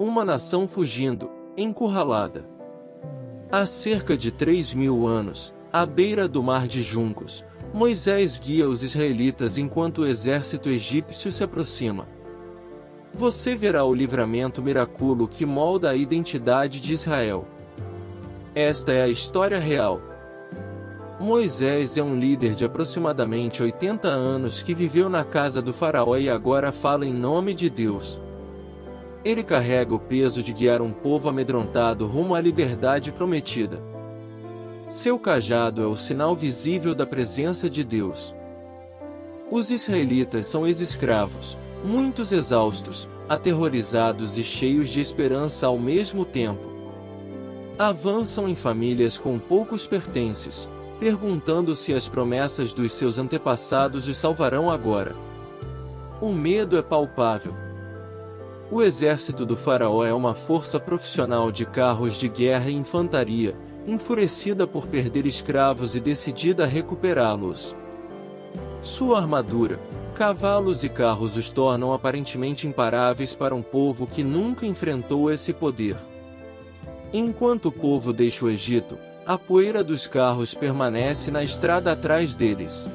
Uma nação fugindo, encurralada. Há cerca de 3.000 anos, à beira do mar de juncos, Moisés guia os israelitas enquanto o exército egípcio se aproxima. Você verá o livramento miraculoso que molda a identidade de Israel. Esta é a história real. Moisés é um líder de aproximadamente 80 anos que viveu na casa do faraó e agora fala em nome de Deus. Ele carrega o peso de guiar um povo amedrontado rumo à liberdade prometida. Seu cajado é o sinal visível da presença de Deus. Os israelitas são ex-escravos, muitos exaustos, aterrorizados e cheios de esperança ao mesmo tempo. Avançam em famílias com poucos pertences, perguntando se as promessas dos seus antepassados os salvarão agora. O medo é palpável. O exército do faraó é uma força profissional de carros de guerra e infantaria, enfurecida por perder escravos e decidida a recuperá-los. Sua armadura, cavalos e carros os tornam aparentemente imparáveis para um povo que nunca enfrentou esse poder. Enquanto o povo deixa o Egito, a poeira dos carros permanece na estrada atrás deles.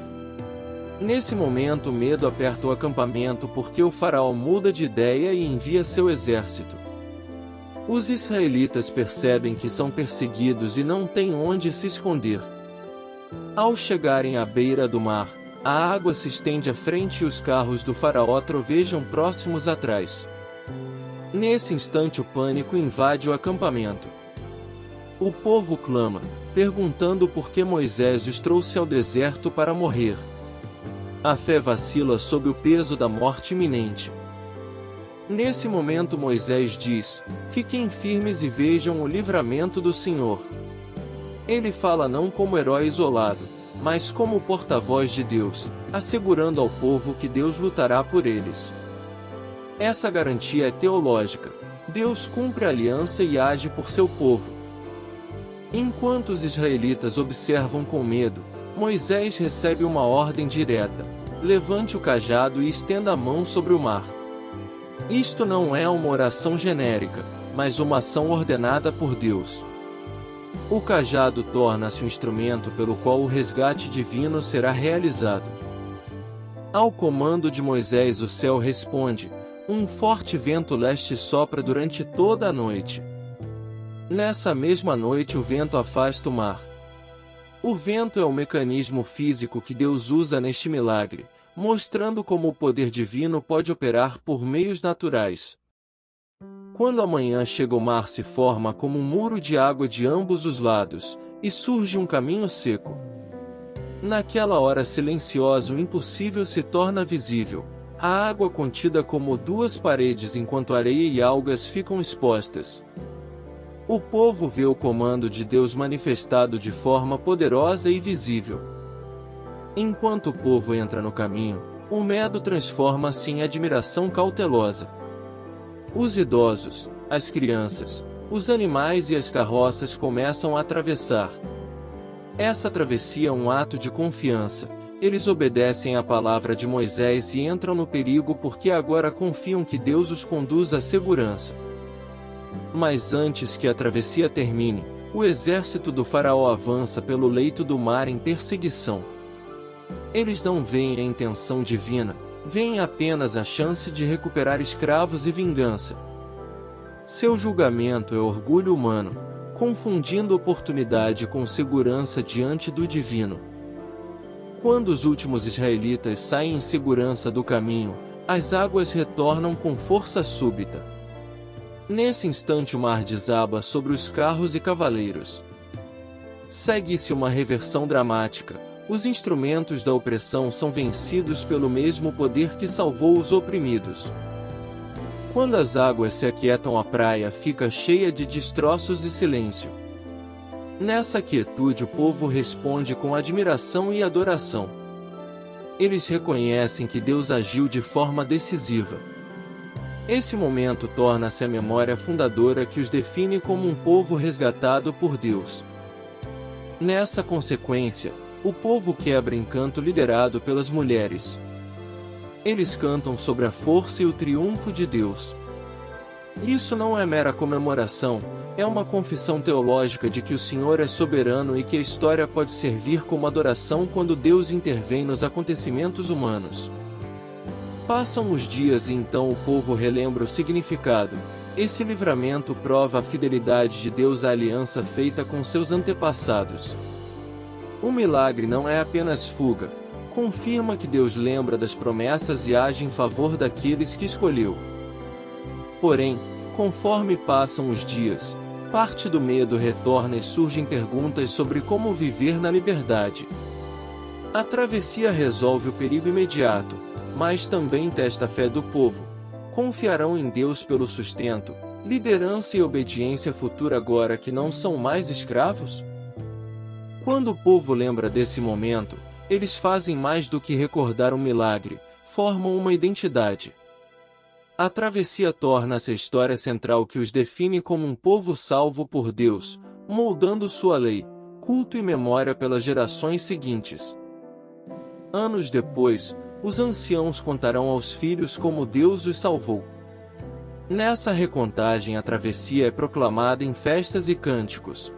Nesse momento o medo aperta o acampamento porque o faraó muda de ideia e envia seu exército. Os israelitas percebem que são perseguidos e não têm onde se esconder. Ao chegarem à beira do mar, a água se estende à frente e os carros do faraó trovejam próximos atrás. Nesse instante o pânico invade o acampamento. O povo clama, perguntando por que Moisés os trouxe ao deserto para morrer. A fé vacila sob o peso da morte iminente. Nesse momento Moisés diz: fiquem firmes e vejam o livramento do Senhor. Ele fala não como herói isolado, mas como porta-voz de Deus, assegurando ao povo que Deus lutará por eles. Essa garantia é teológica. Deus cumpre a aliança e age por seu povo. Enquanto os israelitas observam com medo, Moisés recebe uma ordem direta: levante o cajado e estenda a mão sobre o mar. Isto não é uma oração genérica, mas uma ação ordenada por Deus. O cajado torna-se um instrumento pelo qual o resgate divino será realizado. Ao comando de Moisés o céu responde, um forte vento leste sopra durante toda a noite. Nessa mesma noite o vento afasta o mar. O vento é o mecanismo físico que Deus usa neste milagre, mostrando como o poder divino pode operar por meios naturais. Quando a manhã chega o mar se forma como um muro de água de ambos os lados, e surge um caminho seco. Naquela hora silenciosa o impossível se torna visível, a água contida como duas paredes enquanto areia e algas ficam expostas. O povo vê o comando de Deus manifestado de forma poderosa e visível. Enquanto o povo entra no caminho, o medo transforma-se em admiração cautelosa. Os idosos, as crianças, os animais e as carroças começam a atravessar. Essa travessia é um ato de confiança. Eles obedecem à palavra de Moisés e entram no perigo porque agora confiam que Deus os conduz à segurança. Mas antes que a travessia termine, o exército do faraó avança pelo leito do mar em perseguição. Eles não veem a intenção divina, veem apenas a chance de recuperar escravos e vingança. Seu julgamento é orgulho humano, confundindo oportunidade com segurança diante do divino. Quando os últimos israelitas saem em segurança do caminho, as águas retornam com força súbita. Nesse instante o mar desaba sobre os carros e cavaleiros. Segue-se uma reversão dramática. Os instrumentos da opressão são vencidos pelo mesmo poder que salvou os oprimidos. Quando as águas se aquietam, a praia fica cheia de destroços e silêncio. Nessa quietude o povo responde com admiração e adoração. Eles reconhecem que Deus agiu de forma decisiva. Esse momento torna-se a memória fundadora que os define como um povo resgatado por Deus. Nessa consequência, o povo quebra em canto liderado pelas mulheres. Eles cantam sobre a força e o triunfo de Deus. Isso não é mera comemoração, é uma confissão teológica de que o Senhor é soberano e que a história pode servir como adoração quando Deus intervém nos acontecimentos humanos. Passam os dias e então o povo relembra o significado. Esse livramento prova a fidelidade de Deus à aliança feita com seus antepassados. O milagre não é apenas fuga, confirma que Deus lembra das promessas e age em favor daqueles que escolheu. Porém, conforme passam os dias, parte do medo retorna e surgem perguntas sobre como viver na liberdade. A travessia resolve o perigo imediato, mas também testa a fé do povo. Confiarão em Deus pelo sustento, liderança e obediência futura agora que não são mais escravos? Quando o povo lembra desse momento, eles fazem mais do que recordar um milagre, formam uma identidade. A travessia torna-se a história central que os define como um povo salvo por Deus, moldando sua lei, culto e memória pelas gerações seguintes. Anos depois, os anciãos contarão aos filhos como Deus os salvou. Nessa recontagem a travessia é proclamada em festas e cânticos.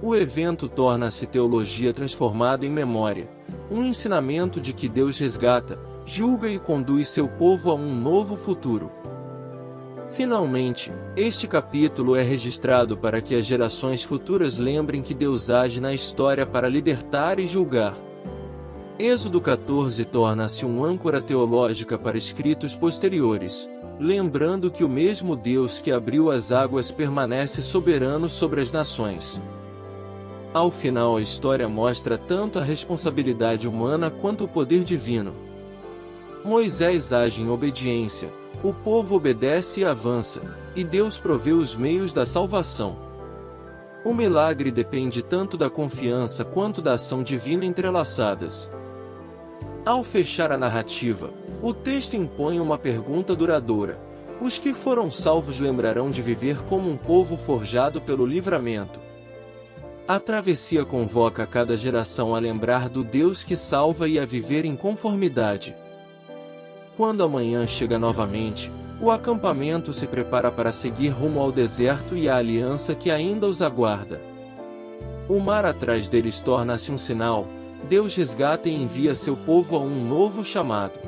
O evento torna-se teologia transformada em memória, um ensinamento de que Deus resgata, julga e conduz seu povo a um novo futuro. Finalmente, este capítulo é registrado para que as gerações futuras lembrem que Deus age na história para libertar e julgar. Êxodo 14 torna-se uma âncora teológica para escritos posteriores, lembrando que o mesmo Deus que abriu as águas permanece soberano sobre as nações. Ao final, a história mostra tanto a responsabilidade humana quanto o poder divino. Moisés age em obediência, o povo obedece e avança, e Deus provê os meios da salvação. O milagre depende tanto da confiança quanto da ação divina entrelaçadas. Ao fechar a narrativa, o texto impõe uma pergunta duradoura: os que foram salvos lembrarão de viver como um povo forjado pelo livramento. A travessia convoca cada geração a lembrar do Deus que salva e a viver em conformidade. Quando a manhã chega novamente, o acampamento se prepara para seguir rumo ao deserto e à aliança que ainda os aguarda. O mar atrás deles torna-se um sinal. Deus resgata e envia seu povo a um novo chamado.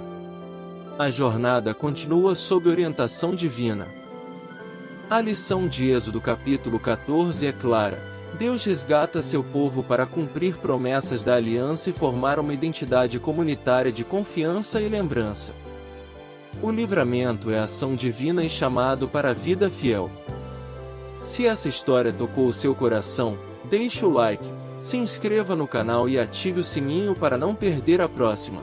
A jornada continua sob orientação divina. A lição de Êxodo capítulo 14 é clara: Deus resgata seu povo para cumprir promessas da aliança e formar uma identidade comunitária de confiança e lembrança. O livramento é ação divina e chamado para a vida fiel. Se essa história tocou o seu coração, deixe o like, se inscreva no canal e ative o sininho para não perder a próxima.